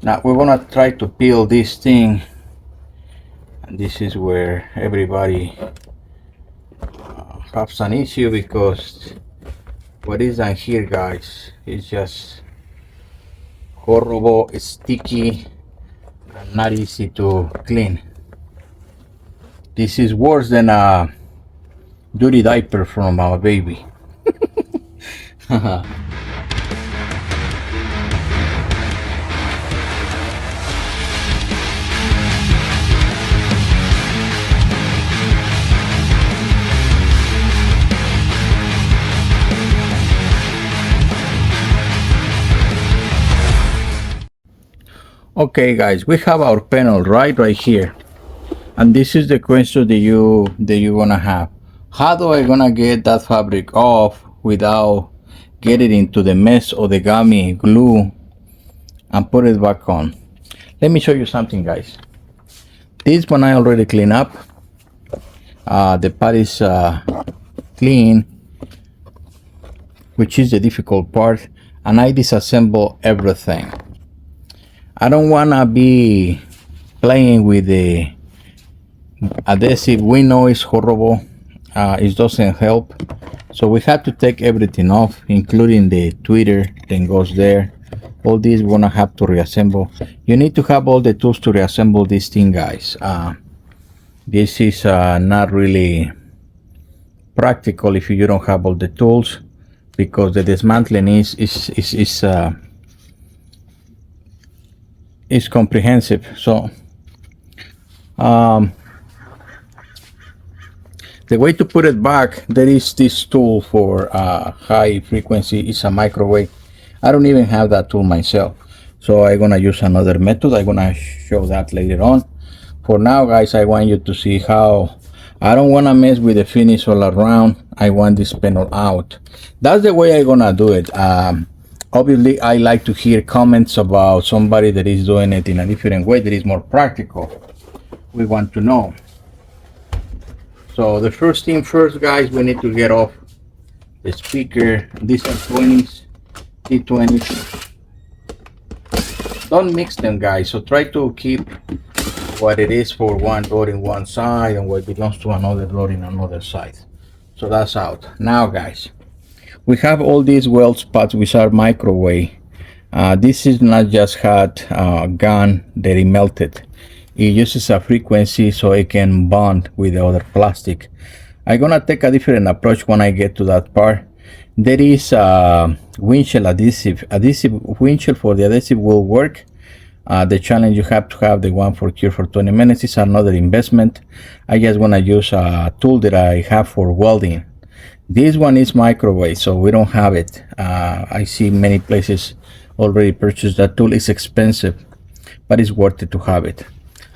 Now we're gonna try to peel this thing, and this is where everybody has an issue, because what is on here, guys, is just horrible, sticky, and not easy to clean. This is worse than a dirty diaper from a baby. Okay, guys, we have our panel right here, and this is the question that you're gonna have. How do I gonna get that fabric off without getting into the mess of the gummy glue and put it back on? Let me show you something, guys. This one I already cleaned up. The part is clean, which is the difficult part, and I disassemble everything. I don't wanna be playing with the adhesive. We know it's horrible. It doesn't help. So we have to take everything off, including the tweeter that goes there. All these we're gonna have to reassemble. You need to have all the tools to reassemble this thing, guys. This is not really practical if you don't have all the tools, because the dismantling is comprehensive. So the way to put it back, there is this tool for high frequency. It's a microwave. I don't even have that tool myself, so I'm gonna use another method. I'm gonna show that later on. For now, guys, I want you to see how I don't want to mess with the finish all around. I want this panel out. That's the way I'm gonna do it. Obviously, I like to hear comments about somebody that is doing it in a different way that is more practical. We want to know. So the first thing first, guys, we need to get off the speaker. These are 20s, T20s. Don't mix them, guys. So try to keep what it is for one rod in one side and what belongs to another rod in another side. So that's out. Now, guys, we have all these weld spots which are microwave. This is not just hot gun that it melted. It uses a frequency so it can bond with the other plastic. I'm gonna take a different approach when I get to that part. There is a windshield adhesive. Windshield for the adhesive will work. The challenge, you have to have the one for cure for 20 minutes. It's another investment. I just wanna use a tool that I have for welding. This one is microwave, so we don't have it. I see many places already purchased that tool. It's expensive, but it's worth it to have it.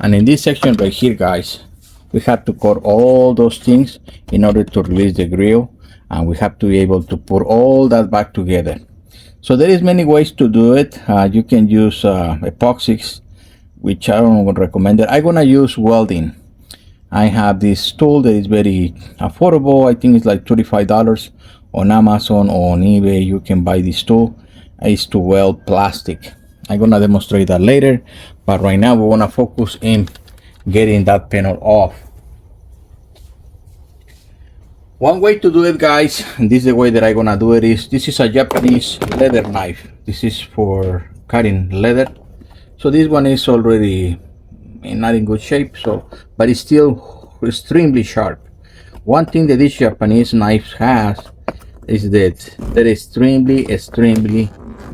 And in this section right here, guys, we have to cut all those things in order to release the grill, and we have to be able to put all that back together. So there is many ways to do it. You can use epoxies, which I don't recommend it. I'm gonna use welding. I have this tool that is very affordable. I think it's like $35 on Amazon or on eBay. You can buy this tool. It's to weld plastic. I'm gonna demonstrate that later, but right now we wanna focus in getting that panel off. One way to do it, guys, and this is the way that I'm gonna do it, is this is a Japanese leather knife. This is for cutting leather. So this one is already not in good shape, so but it's still extremely sharp. One thing that this Japanese knife has is that they're extremely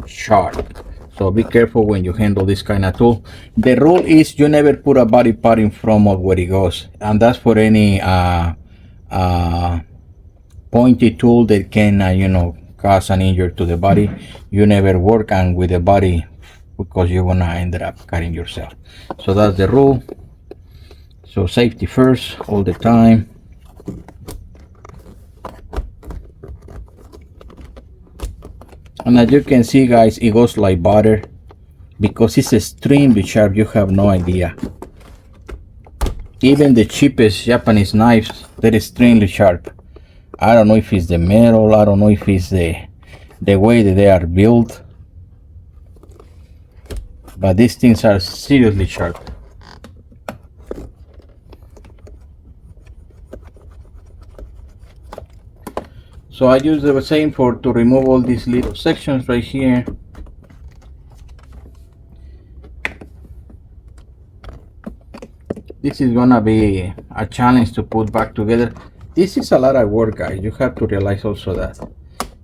sharp. So be careful when you handle this kind of tool. The rule is you never put a body part in front of where it goes, and that's for any pointy tool that can cause an injury to the body. You never work on with the body, because you're gonna end up cutting yourself. So that's the rule. So safety first all the time. And as you can see, guys, it goes like butter because it's extremely sharp. You have no idea. Even the cheapest Japanese knives, they're extremely sharp. I don't know if it's the metal, I don't know if it's the way that they are built. but these things are seriously sharp. So I use the same to remove all these little sections right here. This is gonna be a challenge to put back together. This is a lot of work, guys. You have to realize also that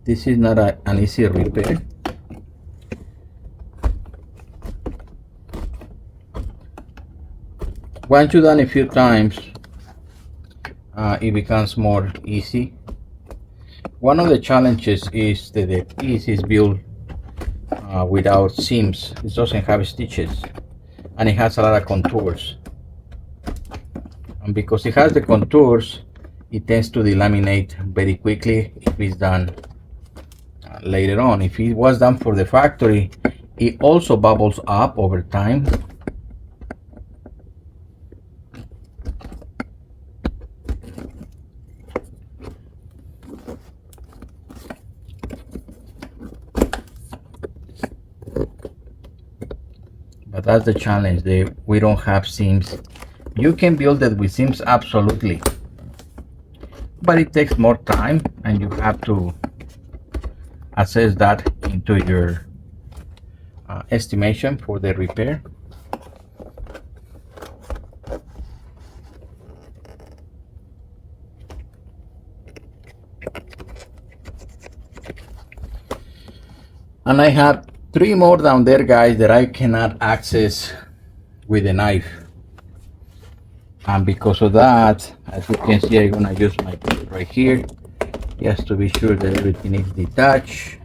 this is not an easy repair. Once you've done a few times, it becomes more easy. One of the challenges is that the piece is built without seams. It doesn't have stitches, and it has a lot of contours. And because it has the contours, it tends to delaminate very quickly if it's done later on. If it was done for the factory, it also bubbles up over time. But that's the challenge. We don't have seams. You can build it with seams, absolutely, but it takes more time, and you have to assess that into your estimation for the repair. And I have 3 more down there, guys, that I cannot access with a knife. And because of that, as you can see, I'm gonna use my tool right here just to be sure that everything is detached.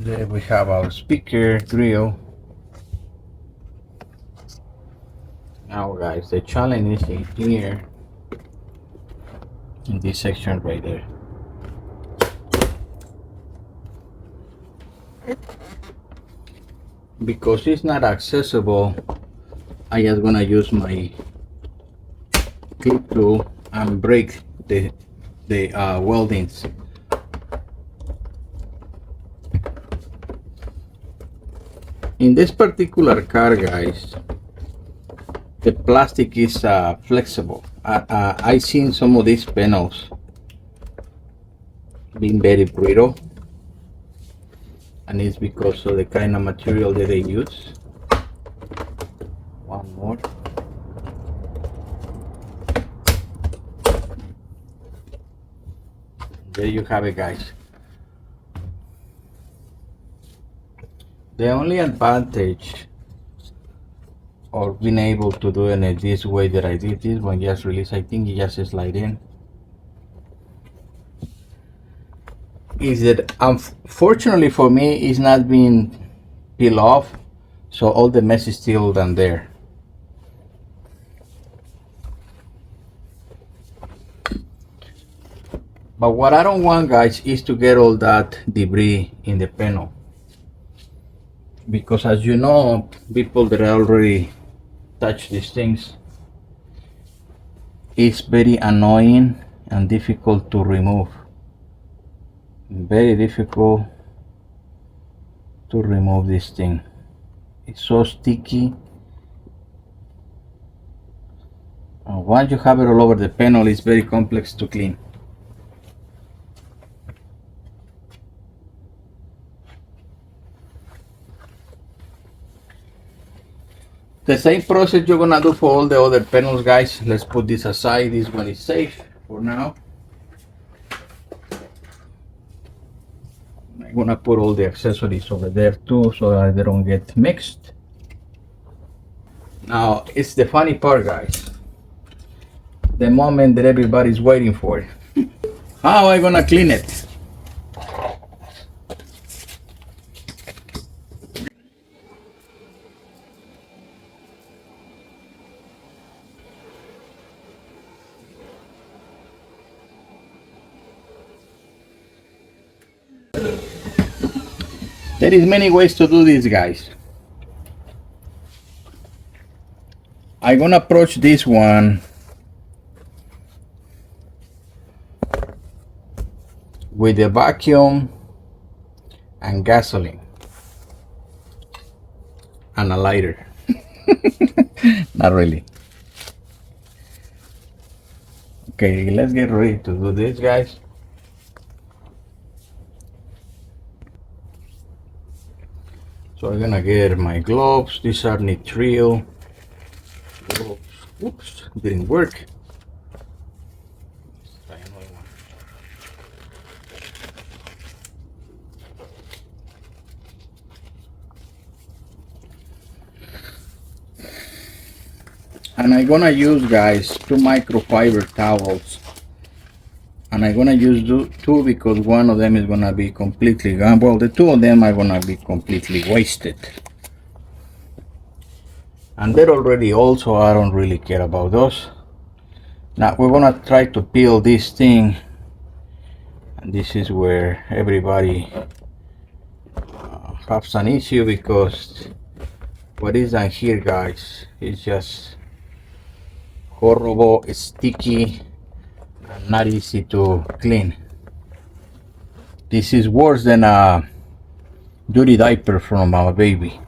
There we have our speaker grill. Now, guys, the challenge is in here, in this section right there. Because it's not accessible, I just gonna use my clip tool and break the weldings. In this particular car, guys, the plastic is flexible. I've seen some of these panels being very brittle, and it's because of the kind of material that they use. One more. There you have it, guys. The only advantage of being able to do it this way that I did this one, just release, I think it just slide in, is that unfortunately for me it's not being peeled off, so all the mess is still down there. But what I don't want, guys, is to get all that debris in the panel, because as you know, people that already touch these things, it's very annoying and difficult to remove. Very difficult to remove this thing. It's so sticky, and once you have it all over the panel, it's very complex to clean. The same process you're gonna do for all the other panels, guys. Let's put this aside. This one is safe for now. I'm gonna put all the accessories over there too, so that they don't get mixed. Now, it's the funny part, guys. the moment that everybody's waiting for. How am I gonna clean it? There is many ways to do this, guys. I'm gonna approach this one with a vacuum and gasoline and a lighter. Not really. Okay, let's get ready to do this, guys. So I'm gonna get my gloves. These are nitrile gloves. Oops, didn't work. Let's try another one. And I'm gonna use, guys, 2 microfiber towels. And I'm gonna use two because one of them is gonna be completely gone. Well, the 2 of them are gonna be completely wasted. And they're already old, so I don't really care about those. Now we're gonna try to peel this thing. And this is where everybody has an issue, because what is on here, guys, is just horrible, sticky, and not easy to clean. This is worse than a dirty diaper from our baby.